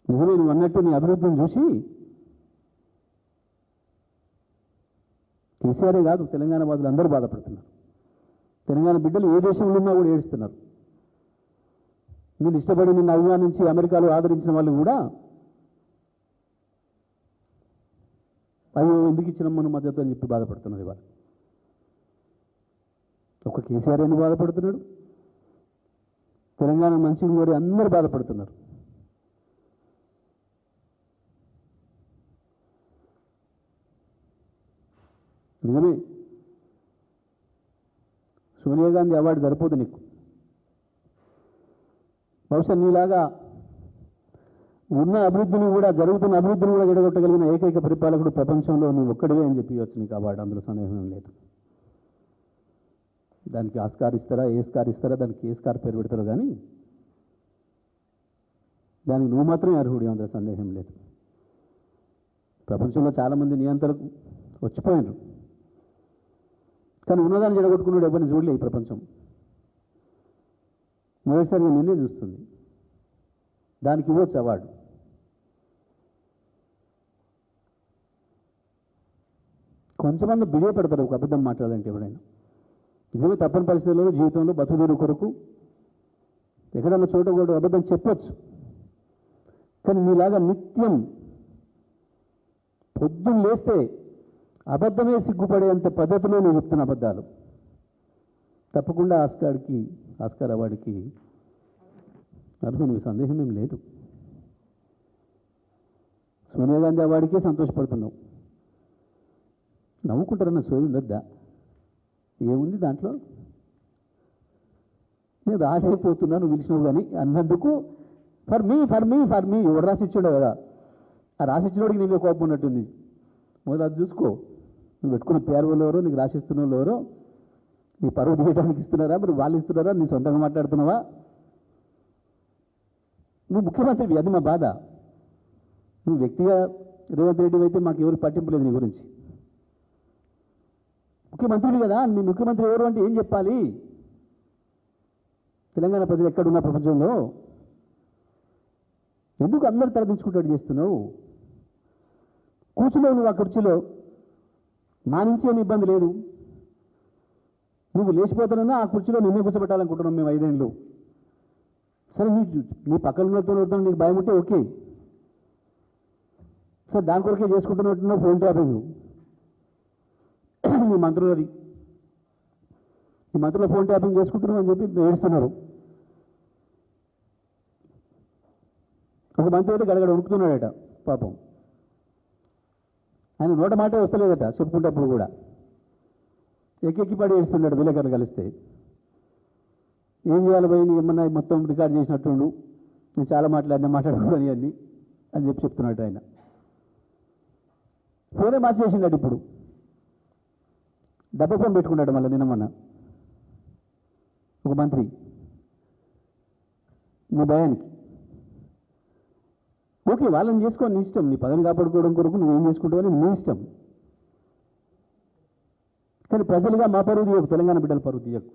నిజమే నువ్వు అన్నట్టు నీ అభివృద్ధిని చూసి కేసీఆరే కాదు తెలంగాణ వాదులు అందరూ బాధపడుతున్నారు. తెలంగాణ బిడ్డలు ఏ దేశంలో ఉన్నా కూడా ఏడుస్తున్నారు. నేను ఇష్టపడి నిన్ను అభిమానించి అమెరికాలో ఆదరించిన వాళ్ళు కూడా అయ్యో ఎందుకు ఇచ్చిన మన మద్దతు అని చెప్పి బాధపడుతున్నారు. ఇవాళ ఒక కేసీఆర్ ఎందుకు బాధపడుతున్నాడు, తెలంగాణ మంచిగా కూడా అందరూ బాధపడుతున్నారు. నిజమే సోనియా గాంధీ అవార్డు సరిపోదు నీకు. బహుశా నీలాగా ఉన్న అభివృద్ధిని కూడా జరుగుతున్న అభివృద్ధిని కూడా జడగొట్టగలిగిన ఏకైక పరిపాలకుడు ప్రపంచంలో నువ్వు ఒక్కడివే అని చెప్పి వచ్చు నీకు అవార్డు. అందులో సందేహం లేదు. దానికి ఆస్కార్ ఇస్తారా ఏ స్కార్ ఇస్తారా దానికి ఏ స్కార్ పేరు పెడతారో కానీ దానికి నువ్వు మాత్రమే అర్హుడి, అందులో సందేహం లేదు. ప్రపంచంలో చాలామంది నియంత్రణకు వచ్చిపోయినారు, కానీ ఉన్నదాన్ని జడగొట్టుకున్నాడు ఎవరిని చూడలే ఈ ప్రపంచం. మొదటిసారిగా నిన్నే చూస్తుంది, దానికి ఇవ్వచ్చు అవార్డు. కొంచెమంది బిడియ పెడతారు ఒక అబద్ధం మాట్లాడాలంటే. ఎవడైనా నిజమే తప్పని పరిస్థితుల్లో జీవితంలో బతుకుదేరు కొరకు ఎక్కడన్నా చోట కూడా అబద్ధం చెప్పొచ్చు, కానీ నీలాగా నిత్యం పొద్దున్న లేస్తే అబద్ధమే సిగ్గుపడేంత పద్ధతిలో నువ్వు చెప్తున్న అబద్ధాలు తప్పకుండా ఆస్కార్ అవార్డుకి అర్హునివి, సందేహం ఏం లేదు. సోనియా గాంధీ అవార్డుకే సంతోషపడుతున్నావు. నవ్వుకుంటారన్న సోయి ఉండొద్దా? ఏముంది దాంట్లో? నేను రాలేకపోతున్నా నువ్వు పిలిచినావు కానీ అన్నందుకు ఫర్ మీ ఎవరు రాసిచ్చాడో కదా, ఆ రాసిచ్చినోడికి నీకు కోపం ఉన్నట్టుంది. మొదలు అది చూసుకో. నువ్వు పెట్టుకున్న పేరు వాళ్ళు ఎవరో, నీకు రాసిస్తున్న వాళ్ళు ఎవరో, నీ పరువు తీయడానికి ఇస్తున్నారా, మరి వాళ్ళు ఇస్తున్నారా, నీ సొంతంగా మాట్లాడుతున్నావా? నువ్వు ముఖ్యమంత్రివి, అది మా బాధ. నువ్వు వ్యక్తిగా రేవంత్ రెడ్డి అయితే మాకు ఎవరికి పట్టింపు లేదు నీ గురించి. ముఖ్యమంత్రివి కదా, మీ ముఖ్యమంత్రి ఎవరు అంటే ఏం చెప్పాలి? తెలంగాణ ప్రజలు ఎక్కడున్న ప్రపంచంలో ఎందుకు అందరు తలదించుకుంటాడు చేస్తున్నావు? కూర్చున్నావు నువ్వు ఆ కుర్చీలో, మా నుంచి ఏమి ఇబ్బంది లేదు. నువ్వు లేచిపోతానన్నా ఆ కుర్చీలో నిన్నే కూర్చోబెట్టాలనుకుంటున్నాం మేము 5 ఏళ్ళు. సరే నీ పక్కన ఉన్నతో నీకు భయం ఉంటే ఓకే, సరే దాని కొరకే చేసుకుంటున్నట్టున్నావు ఫోన్ ట్యాపింగ్. మీ మంత్రులది, ఈ మంత్రుల ఫోన్ ట్యాపింగ్ చేసుకుంటున్నావు అని చెప్పి ఏడుస్తున్నారు. ఒక మంత్రి అయితే గడగడ ఉడుకుతున్నాడట పాపం. ఆయన నోట మాటే వస్తలేదట చెప్పుకుంటప్పుడు కూడా. ఎక్కెక్కి పడి ఏడుస్తున్నాడు విలేకరులు కలిస్తే. ఏం చేయాలి పోయి ఏమన్నా మొత్తం రికార్డ్ చేసినట్టుండు, నేను చాలా మాట్లాడకూడని అన్ని అని చెప్పి చెప్తున్నాడు ఆయన. ఫోనే మార్చేసిండడు ఇప్పుడు, డబ్బా ఫోన్ పెట్టుకున్నాడు మళ్ళీ నిన్నమన్నా ఒక మంత్రి. నీ భయానికి ఓకే, వాళ్ళని చేసుకో, నీ ఇష్టం. నీ పదవిని కాపాడుకోవడం కొరకు నువ్వేం చేసుకుంటావు అని నీ ఇష్టం. కానీ ప్రజలుగా మా పరువు తీయకు, తెలంగాణ బిడ్డల పరువు తీయకు.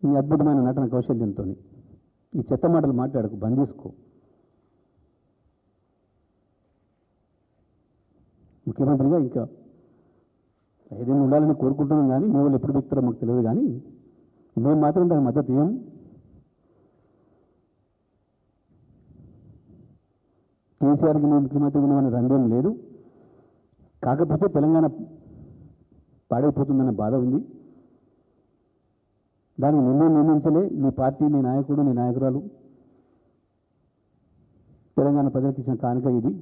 నీ అద్భుతమైన నటన కౌశల్యంతో ఈ చెత్త మాటలు మాట్లాడకు, బంద్ చేసుకో. ముఖ్యమంత్రిగా ఇంకా 5 ఏళ్ళు ఉండాలని కోరుకుంటున్నాం, కానీ మీ వాళ్ళు ఎప్పుడు వ్యక్తారో మాకు తెలియదు, కానీ మేము మాత్రం దానికి మద్దతు ఇవ్వం. కేసీఆర్కి నేను ముఖ్యమంత్రి ఉన్నామని రంగం లేదు. కాకపోతే తెలంగాణ పాడైపోతుందన్న బాధ ఉంది. దానికి నిర్ణయించలే నీ పార్టీ, నీ నాయకుడు, నీ నాయకురాలు. తెలంగాణ ప్రజలకు ఇచ్చిన కానుక ఇది.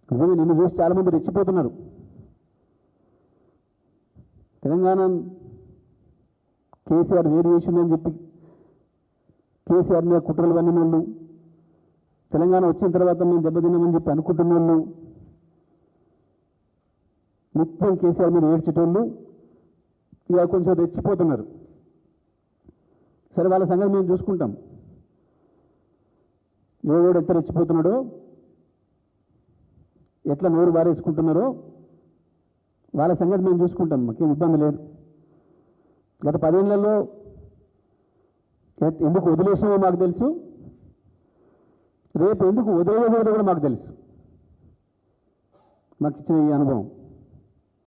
నిజమే, నిన్ను చూసి చాలామంది రెచ్చిపోతున్నారు. తెలంగాణ కేసీఆర్ వేరియేషన్ అని చెప్పి కేసీఆర్ మీద కుట్రలు పన్నిన వాళ్ళు, తెలంగాణ వచ్చిన తర్వాత మేము దెబ్బతిన్నామని చెప్పి అనుకుంటున్న వాళ్ళు, నిత్యం కేసీఆర్ మీద ఏడ్చేటోళ్ళు ఇక కొంచెం రెచ్చిపోతున్నారు. సరే, వాళ్ళ సంగతి మేము చూసుకుంటాం. ఎవడు ఎంత రెచ్చిపోతున్నాడో, ఎట్లా నోరు బారేసుకుంటున్నారో వాళ్ళ సంగతి మేము చూసుకుంటాం, మాకేం ఇబ్బంది లేదు. గత 10 ఏళ్లలో ఎందుకు వదిలేసినామో మాకు తెలుసు, రేపు ఎందుకు వదిలేయకూడదో కూడా మాకు తెలుసు. మాకు ఇచ్చిన ఈ అనుభవం.